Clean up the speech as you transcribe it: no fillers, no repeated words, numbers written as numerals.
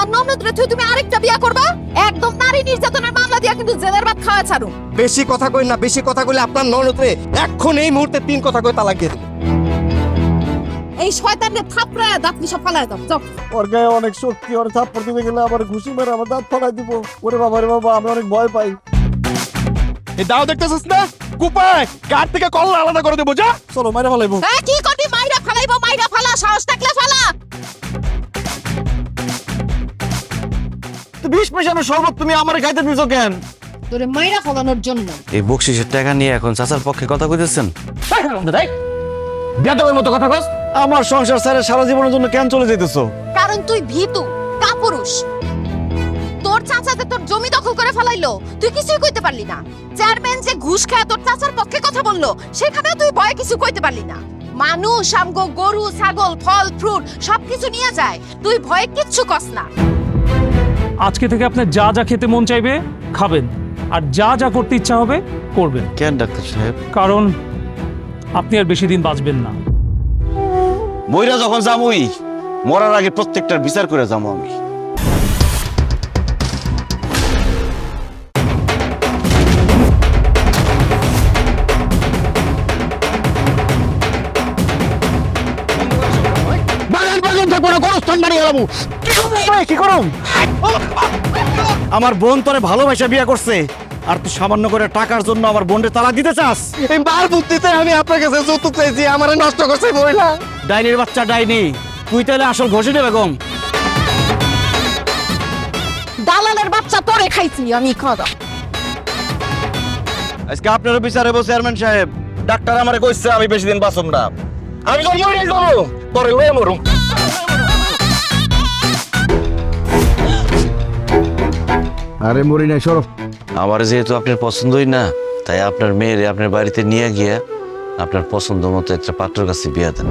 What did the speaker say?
আমার ননদরে তুমি আরেকটা বিয়া করবা? একদম নারী নির্যাতনের মামলা দিয়া কিন্তু জেলের ভাত খাওয়া ছাড়ু। বেশি কথা কই না, বেশি কথা কইলে আপনার ননদরে এখন এই মুহূর্তে 3 কথা কই তালাক দিয়ে দেব। এই শয়তানকে থাপড়ায় দাঁত সব ফালায় দাও, যাও। ওর গায়ে অনেক শক্তি, ওর থাপ্পড় দিতে গেলে আবার ঘুষি মেরে আমার দাঁত ফালাই দিব। ওরে বাবা রে বাবা, আমি অনেক ভয় পাই। এই দাও দেখতেছিস না কুপায় কার থেকে কল্লা আলাদা করে দেবো, যা। চলো মাইরা ফালাইবো। কি করবি? মাইরা ফালাইবো, মাইরা ফালা, সাহস থাকলে ফালা। 20 পয়সার শরবত তুমি আমার খাইতে দিছো কেন? তোরে মাইরা ফলানোর জন্য। এই বকশিসের টাকা নিয়ে এখন চাচার পক্ষে কথা কইতেছেন? বেদবের মতো কথা কস। আমার সংসার ছেড়ে সারা জীবনের জন্য কেন চলে যেতেছো? কারণ তুই ভীতু, কাপুরুষ। তোর চাচাতে তোর জমি দখল করে ফেলাইলো, তুই কিছুই কইতে পারলি না। চেয়ারম্যান যে ঘুষ খায় তোর চাচার পক্ষে কথা বললো, সেখানেও তুই ভয়ে কিছু কইতে পারলি না। মানুষ আমগো গরু, ছাগল, ফল, ফ্রুট সবকিছু নিয়ে যায়, তুই ভয়ে কিচ্ছু কস না। আজকে থেকে আপনার যা যা খেতে মন চাইবে খাবেন, আর যা যা করতে ইচ্ছা হবে করবেন। কেন ডাক্তার সাহেব? কারণ আপনি আর বেশি দিন বাঁচবেন না। মইরা যখন যামুই, মরার আগে প্রত্যেকটার বিচার করে যাবো আমি। কি করুম? আমার বোন তোরে ভালোবাসা বিয়ে করছে, আর তুই সামান্য করে টাকার জন্য আমার বোনকে তালাক দিতে চাস? এই মার বুদ্ধিতে আমি আপনার কাছে যৌতুক চাইছি, আমারে নষ্ট করছে মহিলা। ডাইনির বাচ্চা ডাইনি, তুই তাহলে আসল ঘষিটে বেগম। দালালের বাচ্চা তোরে খাইছি আমি, খাওয়া। আজকে আপনারও বিচার হইব চেয়ারম্যান সাহেব। ডাক্তার আমারে কইছে আমি বেশি দিন বাঁচব না। আমি তোর মরে যাবো, তোরে লয়ে মরুম। আরে মরি নাই, সরব। আমার যেহেতু আপনার পছন্দই না, তাই আপনার মেয়েরে আপনার বাড়িতে নিয়ে গিয়ে আপনার পছন্দ মতো একটা পাত্রের কাছে বিয়ে দেন।